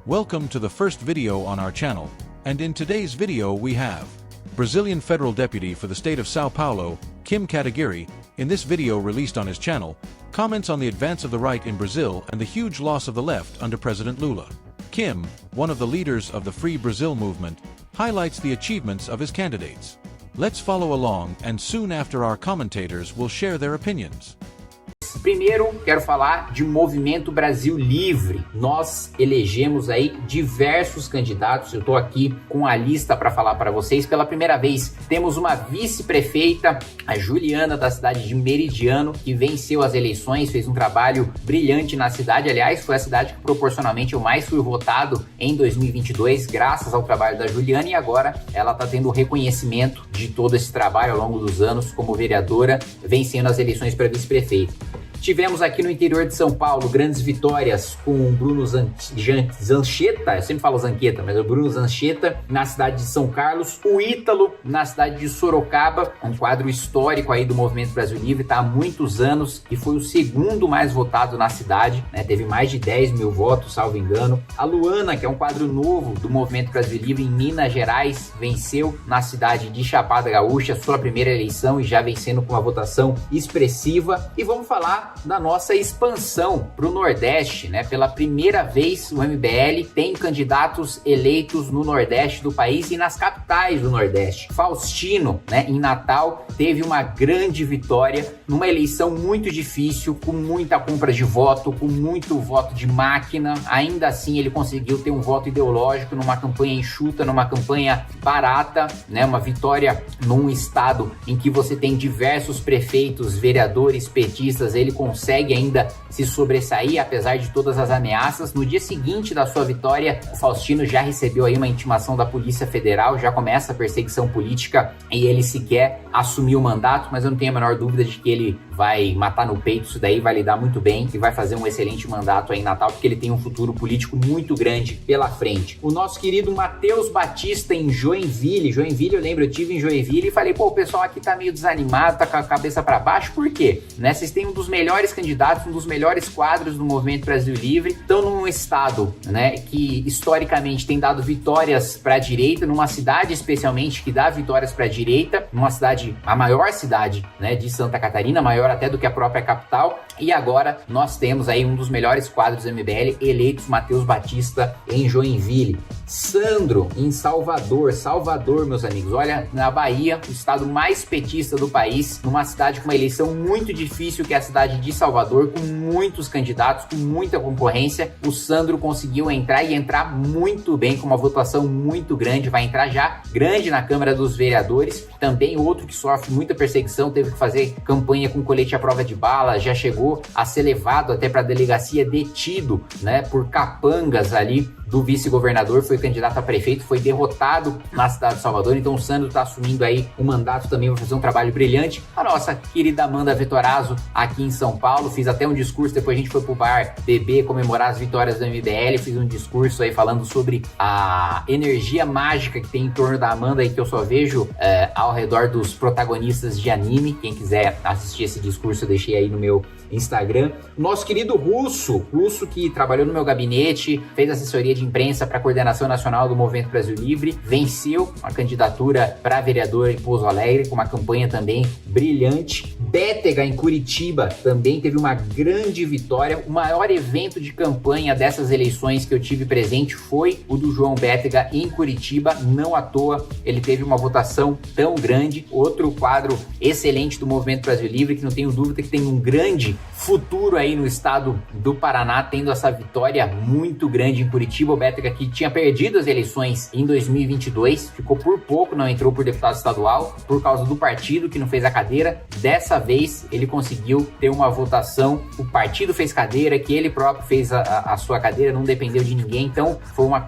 Welcome to the first video on our channel, and in today's video we have Brazilian Federal Deputy for the state of Sao Paulo, Kim Kataguiri, in this video released on his channel, comments on the advance of the right in Brazil and the huge loss of the left under President Lula. Kim, one of the leaders of the Free Brazil movement, highlights the achievements of his candidates. Let's follow along, and soon after our commentators will share their opinions. Primeiro, quero falar de Movimento Brasil Livre. Nós elegemos aí diversos candidatos. Eu estou aqui com a lista para falar para vocês. Pela primeira vez, temos uma vice-prefeita, a Juliana, da cidade de Meridiano, que venceu as eleições, fez um trabalho brilhante na cidade. Aliás, foi a cidade que proporcionalmente eu mais fui votado em 2022, graças ao trabalho da Juliana, e agora ela está tendo o reconhecimento de todo esse trabalho ao longo dos anos como vereadora, vencendo as eleições para vice-prefeito. Tivemos aqui no interior de São Paulo grandes vitórias com o Bruno Zancheta, eu sempre falo Zanqueta, mas é o Bruno Zancheta, na cidade de São Carlos, o Ítalo na cidade de Sorocaba, um quadro histórico aí do Movimento Brasil Livre, está há muitos anos e foi o segundo mais votado na cidade, né? Teve mais de 10 mil votos, salvo engano. A Luana, que é um quadro novo do Movimento Brasil Livre em Minas Gerais, venceu na cidade de Chapada Gaúcha, sua primeira eleição e já vencendo com uma votação expressiva. E vamos falar da nossa expansão para o Nordeste, né? Pela primeira vez o MBL tem candidatos eleitos no Nordeste do país e nas capitais do Nordeste. Faustino, né, em Natal, teve uma grande vitória numa eleição muito difícil, com muita compra de voto, com muito voto de máquina. Ainda assim ele conseguiu ter um voto ideológico numa campanha enxuta, numa campanha barata, né? Uma vitória num estado em que você tem diversos prefeitos, vereadores, petistas. Ele consegue ainda se sobressair, apesar de todas as ameaças. No dia seguinte da sua vitória, o Faustino já recebeu aí uma intimação da Polícia Federal, já começa a perseguição política e ele sequer assumiu o mandato, mas eu não tenho a menor dúvida de que ele vai matar no peito isso daí, vai lidar muito bem e vai fazer um excelente mandato aí em Natal, porque ele tem um futuro político muito grande pela frente. O nosso querido Matheus Batista em Joinville, eu lembro, eu tive em Joinville e falei, pô, o pessoal aqui tá meio desanimado, tá com a cabeça para baixo, por quê? Né? Vocês têm um dos melhores candidatos, um dos melhores quadros do Movimento Brasil Livre, estão num estado, né, que historicamente tem dado vitórias para a direita, numa cidade especialmente que dá vitórias para a direita, numa cidade, a maior cidade, né, de Santa Catarina, maior até do que a própria capital, e agora nós temos aí um dos melhores quadros do MBL eleitos, Matheus Batista em Joinville. Sandro em Salvador, meus amigos, olha, na Bahia, o estado mais petista do país, numa cidade com uma eleição muito difícil, que é a cidade de Salvador, com muitos candidatos, com muita concorrência. O Sandro conseguiu entrar e entrar muito bem, com uma votação muito grande, vai entrar já grande na Câmara dos Vereadores. Também outro que sofre muita perseguição, teve que fazer campanha com colete à prova de bala, já chegou a ser levado até para a delegacia, detido, né, por capangas ali do vice-governador, foi candidato a prefeito, foi derrotado na cidade de Salvador. Então o Sandro está assumindo aí o mandato também, vai fazer um trabalho brilhante. A nossa querida Amanda Vettorazzo aqui em São Paulo, fiz até um discurso, depois a gente foi pro bar beber, comemorar as vitórias do MBL, fiz um discurso aí falando sobre a energia mágica que tem em torno da Amanda e que eu só vejo ao redor dos protagonistas de anime. Quem quiser assistir esse discurso, eu deixei aí no meu Instagram. Nosso querido Russo que trabalhou no meu gabinete, fez assessoria de imprensa para a coordenação nacional do Movimento Brasil Livre, venceu a candidatura para vereador em Pouso Alegre, com uma campanha também brilhante. Bétega, em Curitiba, também teve uma grande vitória. O maior evento de campanha dessas eleições que eu tive presente foi o do João Bétega em Curitiba, não à toa ele teve uma votação tão grande. Outro quadro excelente do Movimento Brasil Livre, que não tenho dúvida que tem um grande futuro aí no estado do Paraná, tendo essa vitória muito grande em Curitiba. O Bétega, que tinha perdido as eleições em 2022, ficou por pouco, não entrou por deputado estadual, por causa do partido que não fez a cadeira. Dessa vez ele conseguiu ter uma votação, o partido fez cadeira, que ele próprio fez a sua cadeira, não dependeu de ninguém. Então foi uma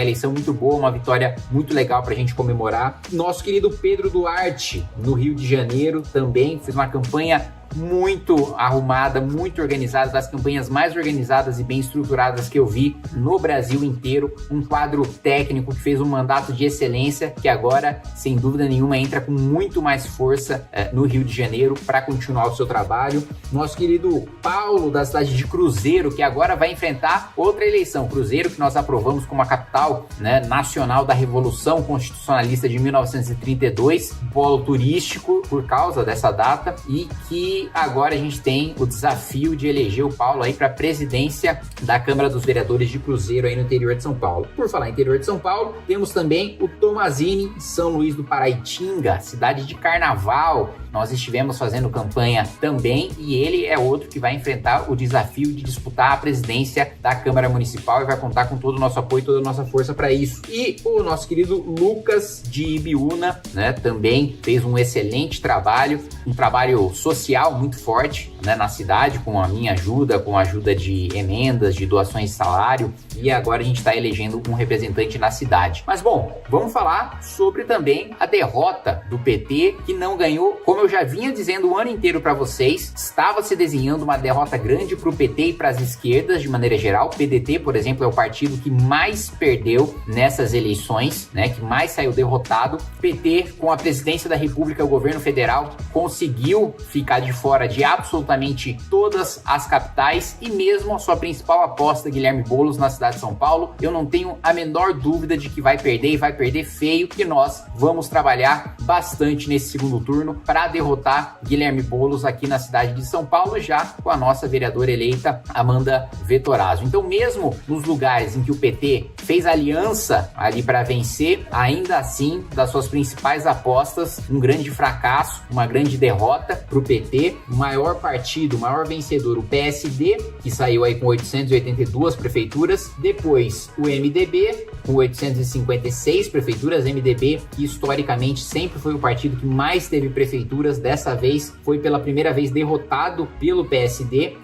eleição muito boa, uma vitória muito legal pra gente comemorar. Nosso querido Pedro Duarte, no Rio de Janeiro, também fez uma campanha muito arrumada, muito organizada, das campanhas mais organizadas e bem estruturadas que eu vi no Brasil inteiro. Um quadro técnico que fez um mandato de excelência, que agora, sem dúvida nenhuma, entra com muito mais força no Rio de Janeiro para continuar o seu trabalho. Nosso querido Paulo, da cidade de Cruzeiro, que agora vai enfrentar outra eleição. Cruzeiro, que nós aprovamos como a capital, né, nacional da Revolução Constitucionalista de 1932, polo turístico por causa dessa data, e que agora a gente tem o desafio de eleger o Paulo aí para a presidência da Câmara dos Vereadores de Cruzeiro aí no interior de São Paulo. Por falar em interior de São Paulo, temos também o Tomazini, São Luís do Paraitinga, cidade de carnaval. Nós estivemos fazendo campanha também e ele é outro que vai enfrentar o desafio de disputar a presidência da Câmara Municipal e vai contar com todo o nosso apoio, toda a nossa força para isso. E o nosso querido Lucas de Ibiúna, né, também fez um excelente trabalho, um trabalho social muito forte, né, na cidade, com a minha ajuda, com a ajuda de emendas, de doações de salário, e agora a gente está elegendo um representante na cidade. Mas bom, vamos falar sobre também a derrota do PT, que não ganhou, como eu já vinha dizendo o ano inteiro para vocês, estava se desenhando uma derrota grande para o PT e para as esquerdas de maneira geral. O PDT, por exemplo, é o partido que mais perdeu nessas eleições, né, que mais saiu derrotado. O PT, com a presidência da República, o governo federal, conseguiu ficar de fora de absolutamente todas as capitais e mesmo a sua principal aposta, Guilherme Boulos, na cidade de São Paulo, eu não tenho a menor dúvida de que vai perder e vai perder feio, e nós vamos trabalhar bastante nesse segundo turno para derrotar Guilherme Boulos aqui na cidade de São Paulo, já com a nossa vereadora eleita, Amanda Vettorazzo. Então, mesmo nos lugares em que o PT fez aliança ali para vencer, ainda assim, das suas principais apostas, um grande fracasso, uma grande derrota para o PT. O maior partido, o maior vencedor, o PSD, que saiu aí com 882 prefeituras. Depois, o MDB, com 856 prefeituras. MDB, que historicamente sempre foi o partido que mais teve prefeituras, dessa vez foi pela primeira vez derrotado pelo PSD.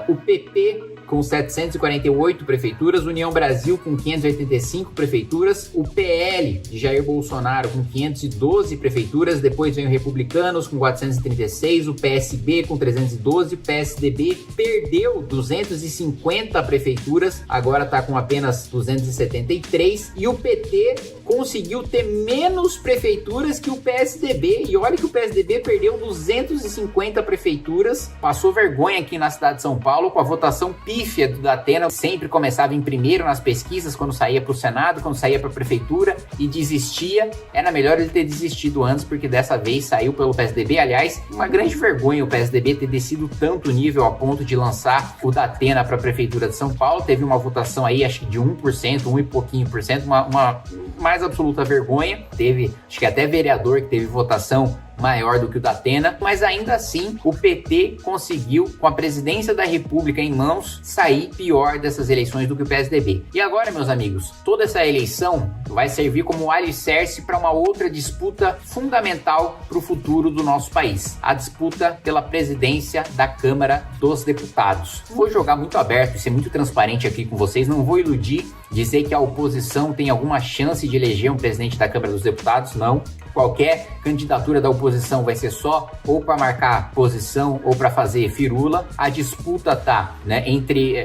O PP com 748 prefeituras, União Brasil com 585 prefeituras, o PL de Jair Bolsonaro com 512 prefeituras, depois vem o Republicanos com 436, o PSB com 312, o PSDB perdeu 250 prefeituras, agora está com apenas 273, e o PT conseguiu ter menos prefeituras que o PSDB, e olha que o PSDB perdeu 250 prefeituras, passou vergonha aqui na cidade de São Paulo com a votação pífia do Datena, sempre começava em primeiro nas pesquisas, quando saía para o Senado, quando saía para a prefeitura e desistia. Era melhor ele ter desistido antes, porque dessa vez saiu pelo PSDB. Aliás, uma grande vergonha o PSDB ter descido tanto nível a ponto de lançar o Datena para a prefeitura de São Paulo. Teve uma votação aí, acho que de 1%, 1 e pouquinho por cento, uma mais absoluta vergonha. Teve, acho que até vereador que teve votação maior do que o Datena, mas ainda assim o PT conseguiu, com a presidência da República em mãos, sair pior dessas eleições do que o PSDB. E agora, meus amigos, toda essa eleição vai servir como alicerce para uma outra disputa fundamental para o futuro do nosso país, a disputa pela presidência da Câmara dos Deputados. Vou jogar muito aberto e ser muito transparente aqui com vocês, não vou iludir, dizer que a oposição tem alguma chance de eleger um presidente da Câmara dos Deputados, não. Qualquer candidatura da oposição vai ser só ou para marcar posição ou para fazer firula. A disputa tá, né, entre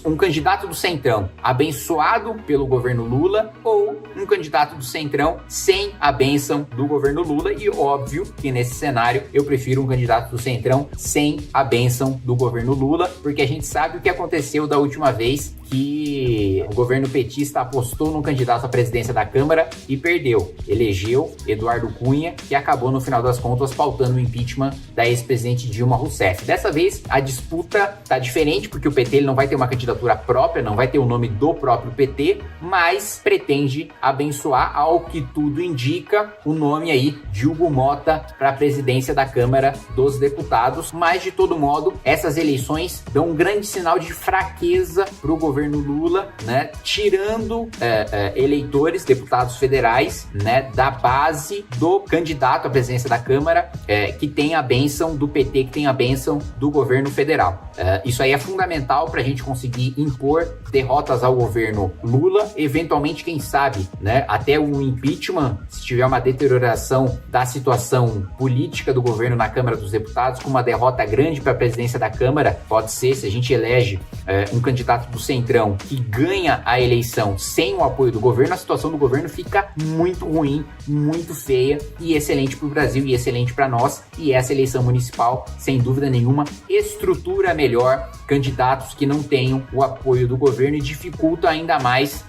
um candidato do Centrão abençoado pelo governo Lula ou um candidato do Centrão sem a bênção do governo Lula, e óbvio que nesse cenário eu prefiro um candidato do Centrão sem a bênção do governo Lula, porque a gente sabe o que aconteceu da última vez que o governo petista apostou num candidato à presidência da Câmara e perdeu. Elegeu Eduardo Cunha, que acabou no final das contas pautando o impeachment da ex-presidente Dilma Rousseff. Dessa vez a disputa tá diferente, porque o PT ele não vai ter uma candidatura própria, não vai ter o nome do próprio PT, mas pretende abençoar, ao que tudo indica, o nome aí de Hugo Mota para a presidência da Câmara dos Deputados. Mas de todo modo, essas eleições dão um grande sinal de fraqueza para o governo Lula, né, tirando eleitores, deputados federais, né, da base do candidato à presidência da Câmara, que tem a bênção do PT, que tem a bênção do governo federal. Isso aí é fundamental para a gente conseguir impor derrotas ao governo Lula, eventualmente, quem sabe, né, até o impeachment, se tiver uma deterioração da situação política do governo na Câmara dos Deputados, com uma derrota grande para a presidência da Câmara, pode ser, se a gente elege um candidato do Centrão que ganha a eleição sem o apoio do governo, a situação do governo fica muito ruim, muito feia e excelente para o Brasil e excelente para nós. E essa eleição municipal, sem dúvida nenhuma, estrutura melhor candidatos que não tenham o apoio do governo e dificulta ainda mais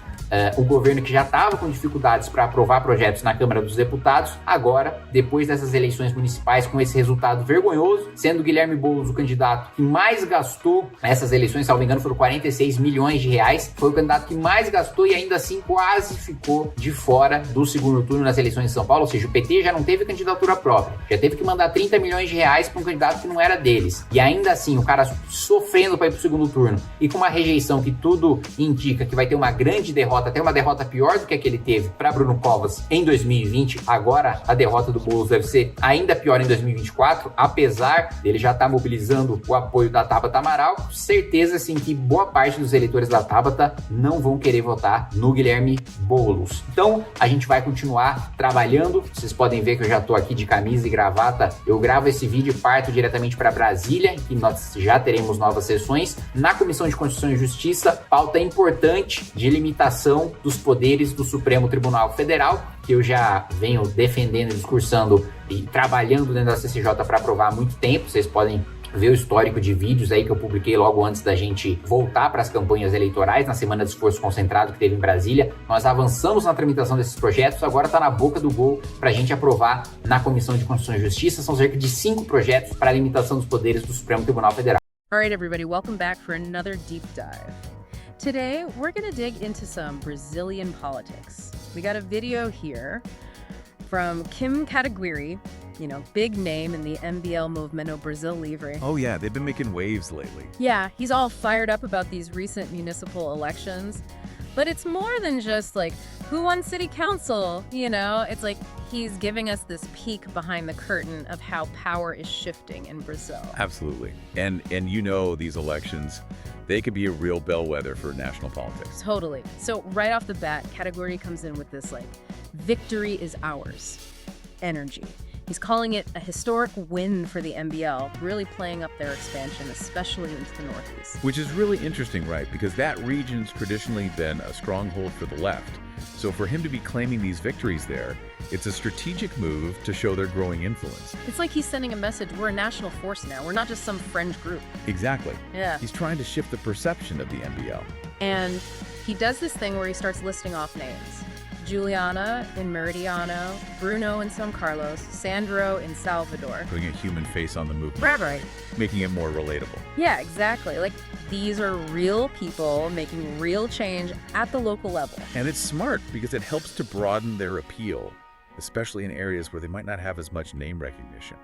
o governo, que já estava com dificuldades para aprovar projetos na Câmara dos Deputados. Agora, depois dessas eleições municipais, com esse resultado vergonhoso, sendo Guilherme Boulos o candidato que mais gastou nessas eleições, salvo engano, foram 46 milhões de reais, foi o candidato que mais gastou e ainda assim quase ficou de fora do segundo turno nas eleições de São Paulo. Ou seja, o PT já não teve candidatura própria, já teve que mandar 30 milhões de reais para um candidato que não era deles. E ainda assim, o cara sofrendo para ir para o segundo turno e com uma rejeição que tudo indica que vai ter uma grande derrota, até uma derrota pior do que a que ele teve para Bruno Covas em 2020. Agora a derrota do Boulos deve ser ainda pior em 2024, apesar dele já estar mobilizando o apoio da Tabata Amaral. Certeza sim que boa parte dos eleitores da Tabata não vão querer votar no Guilherme Boulos. Então a gente vai continuar trabalhando. Vocês podem ver que eu já estou aqui de camisa e gravata. Eu gravo esse vídeo e parto diretamente para Brasília, que nós já teremos novas sessões na Comissão de Constituição e Justiça. Pauta importante de limitação dos poderes do Supremo Tribunal Federal, que eu já venho defendendo, discursando e trabalhando dentro da CCJ para aprovar há muito tempo. Vocês podem ver o histórico de vídeos aí que eu publiquei logo antes da gente voltar para as campanhas eleitorais, na Semana de Esforço Concentrado que teve em Brasília. Nós avançamos na tramitação desses projetos, agora está na boca do gol para a gente aprovar na Comissão de Constituição e Justiça. São cerca de 5 projetos para a limitação dos poderes do Supremo Tribunal Federal. All right, everybody, welcome back for another deep dive. Today, we're going to dig into some Brazilian politics. We got a video here from Kim Kataguiri, big name in the MBL movement of Brasil Livre. Oh yeah, they've been making waves lately. Yeah, he's all fired up about these recent municipal elections. But it's more than just like, who won city council? It's like he's giving us this peek behind the curtain of how power is shifting in Brazil. Absolutely. And these elections, they could be a real bellwether for national politics. Totally. So right off the bat, Kataguiri comes in with this victory is ours energy. He's calling it a historic win for the MBL, really playing up their expansion, especially into the Northeast. Which is really interesting, right? Because that region's traditionally been a stronghold for the left. So for him to be claiming these victories there, it's a strategic move to show their growing influence. It's like he's sending a message, we're a national force now. We're not just some fringe group. Exactly. Yeah. He's trying to shift the perception of the MBL. And he does this thing where he starts listing off names. Juliana in Meridiano, Bruno in São Carlos, Sandro in Salvador. Putting a human face on the movement. Right. Making it more relatable. Yeah, exactly. These are real people making real change at the local level. And it's smart because it helps to broaden their appeal, especially in areas where they might not have as much name recognition.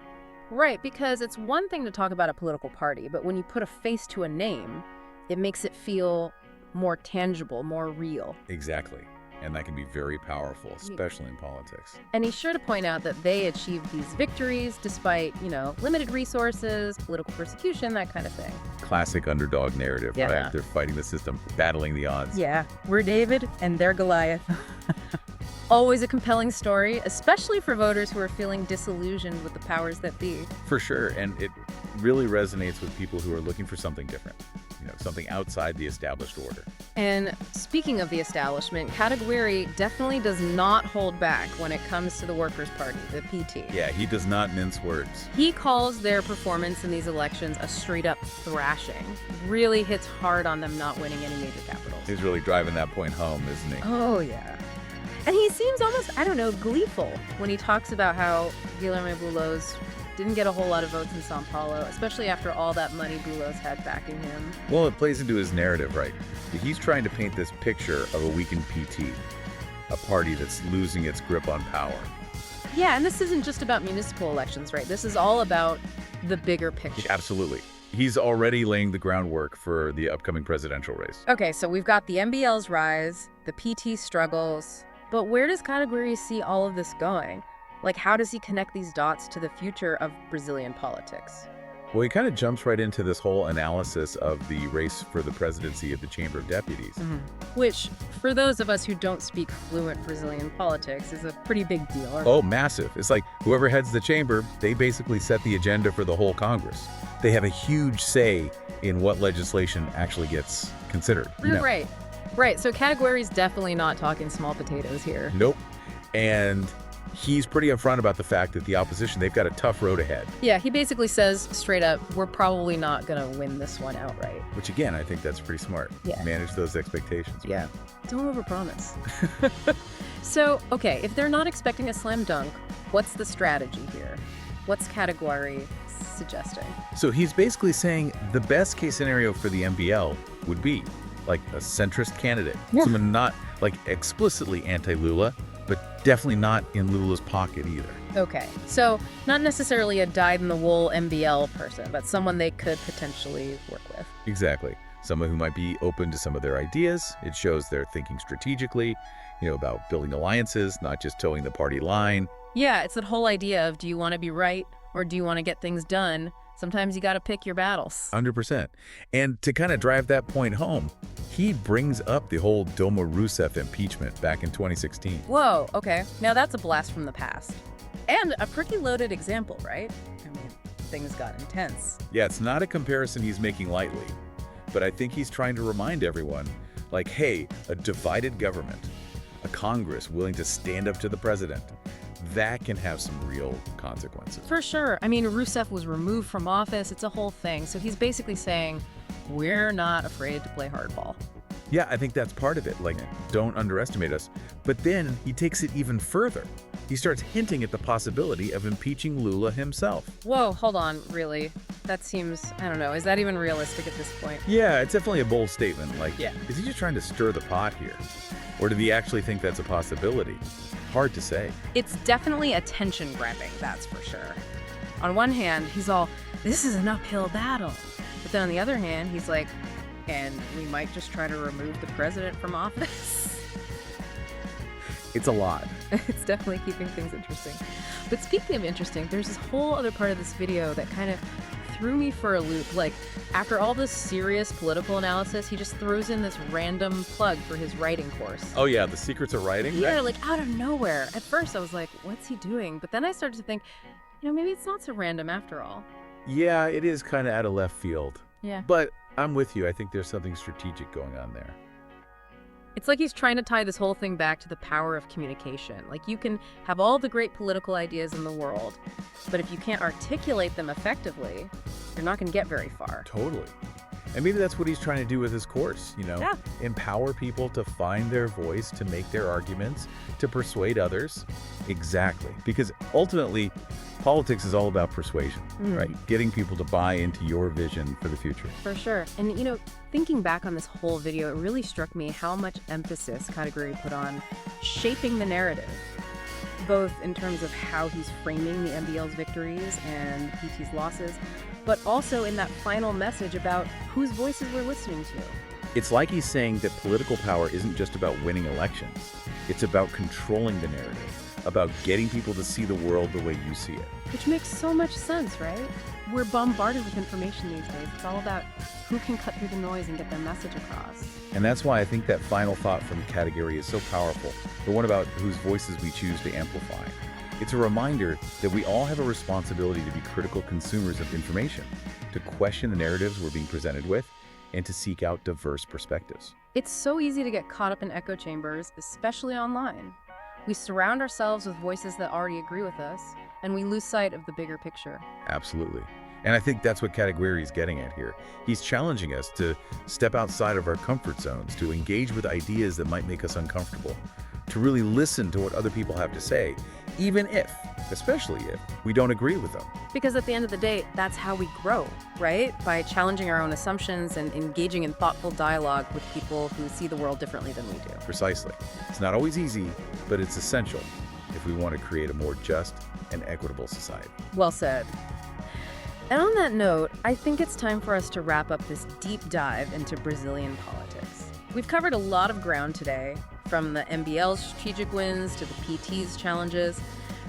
Right, because it's one thing to talk about a political party, but when you put a face to a name, it makes it feel more tangible, more real. Exactly. And that can be very powerful, especially in politics. And he's sure to point out that they achieved these victories despite, limited resources, political persecution, that kind of thing. Classic underdog narrative, Yeah. right? They're fighting the system, battling the odds. Yeah, we're David and they're Goliath. Always a compelling story, especially for voters who are feeling disillusioned with the powers that be. For sure, and it really resonates with people who are looking for something different, something outside the established order. And speaking of the establishment, Kataguiri definitely does not hold back when it comes to the Workers' Party, the PT. Yeah, he does not mince words. He calls their performance in these elections a straight-up thrashing. Really hits hard on them not winning any major capitals. He's really driving that point home, isn't he? Oh, yeah. And he seems almost, gleeful when he talks about how Guilherme Boulos didn't get a whole lot of votes in São Paulo, especially after all that money Boulos had backing him. Well, it plays into his narrative, right? He's trying to paint this picture of a weakened PT, a party that's losing its grip on power. Yeah, and this isn't just about municipal elections, right? This is all about the bigger picture. Absolutely. He's already laying the groundwork for the upcoming presidential race. Okay, so we've got the MBL's rise, the PT struggles, but where does Kataguiri see all of this going? How does he connect these dots to the future of Brazilian politics? Well, he kind of jumps right into this whole analysis of the race for the presidency of the Chamber of Deputies. Which, for those of us who don't speak fluent Brazilian politics, is a pretty big deal. Oh, massive. It's like whoever heads the chamber, they basically set the agenda for the whole Congress. They have a huge say in what legislation actually gets considered. Right. Right. So Cataguiri's definitely not talking small potatoes here. Nope. And he's pretty upfront about the fact that the opposition, they've got a tough road ahead. Yeah, he basically says straight up, we're probably not going to win this one outright. Which, again, I think that's pretty smart. Yeah. Manage those expectations. Yeah. Don't overpromise. So, okay, if they're not expecting a slam dunk, what's the strategy here? What's Cataguiri suggesting? So he's basically saying the best case scenario for the MBL would be like a centrist candidate. Yeah. Someone not like explicitly anti-Lula, but definitely not in Lula's pocket either. Okay, so not necessarily a dyed-in-the-wool MBL person, but someone they could potentially work with. Exactly. Someone who might be open to some of their ideas. It shows they're thinking strategically, about building alliances, not just towing the party line. Yeah, it's that whole idea of, do you want to be right or do you want to get things done? Sometimes you got to pick your battles. 100%. And to kind of drive that point home, he brings up the whole Dilma Rousseff impeachment back in 2016. Whoa, okay. Now that's a blast from the past. And a pretty loaded example, right? I mean, things got intense. Yeah, it's not a comparison he's making lightly, but I think he's trying to remind everyone, like, hey, a divided government, a Congress willing to stand up to the president, that can have some real consequences. For sure. I mean, Rousseff was removed from office. It's a whole thing. So he's basically saying, we're not afraid to play hardball. Yeah, I think that's part of it. Like, don't underestimate us. But then he takes it even further. He starts hinting at the possibility of impeaching Lula himself. Whoa, hold on, really? That seems, I don't know, is that even realistic at this point? Yeah, it's definitely a bold statement. Like, Yeah. Is he just trying to stir the pot here? Or did he actually think that's a possibility? Hard to say. It's definitely attention grabbing, that's for sure. On one hand, he's all, this is an uphill battle. But then on the other hand, he's like, and we might just try to remove the president from office. It's a lot. It's definitely keeping things interesting. But speaking of interesting, there's this whole other part of this video that kind of threw me for a loop. Like, after all this serious political analysis, he just throws in this random plug for his writing course. Oh yeah, the secrets of writing? Yeah, like out of nowhere. At first I was like, what's he doing? But then I started to think, maybe it's not so random after all. Yeah, it is kind of out of left field. Yeah. But I'm with you. I think there's something strategic going on there. It's like he's trying to tie this whole thing back to the power of communication. Like, you can have all the great political ideas in the world, but if you can't articulate them effectively, you're not going to get very far. Totally. And maybe that's what he's trying to do with his course, Yeah. Empower people to find their voice, to make their arguments, to persuade others. Exactly. Because ultimately, politics is all about persuasion, right? Getting people to buy into your vision for the future. For sure. And, thinking back on this whole video, it really struck me how much emphasis Cataguiri put on shaping the narrative, both in terms of how he's framing the MBL's victories and PT's losses, but also in that final message about whose voices we're listening to. It's like he's saying that political power isn't just about winning elections. It's about controlling the narrative, about getting people to see the world the way you see it. Which makes so much sense, right? We're bombarded with information these days. It's all about who can cut through the noise and get their message across. And that's why I think that final thought from Cataguiri is so powerful, the one about whose voices we choose to amplify. It's a reminder that we all have a responsibility to be critical consumers of information, to question the narratives we're being presented with, and to seek out diverse perspectives. It's so easy to get caught up in echo chambers, especially online. We surround ourselves with voices that already agree with us, and we lose sight of the bigger picture. Absolutely. And I think that's what Cataguiri is getting at here. He's challenging us to step outside of our comfort zones, to engage with ideas that might make us uncomfortable, to really listen to what other people have to say, even if, especially if, we don't agree with them. Because at the end of the day, that's how we grow, right? By challenging our own assumptions and engaging in thoughtful dialogue with people who see the world differently than we do. Precisely. It's not always easy, but it's essential if we want to create a more just and equitable society. Well said. And on that note, I think it's time for us to wrap up this deep dive into Brazilian politics. We've covered a lot of ground today, from the MBL's strategic wins to the PT's challenges,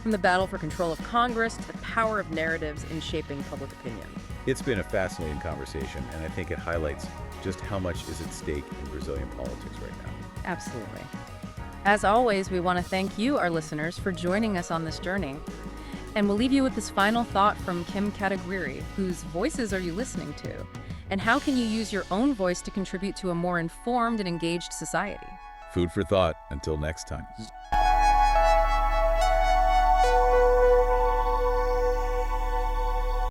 from the battle for control of Congress to the power of narratives in shaping public opinion. It's been a fascinating conversation, and I think it highlights just how much is at stake in Brazilian politics right now. Absolutely. As always, we want to thank you, our listeners, for joining us on this journey. And we'll leave you with this final thought from Kim Kataguiri. Whose voices are you listening to? And how can you use your own voice to contribute to a more informed and engaged society? Food for thought. Until next time.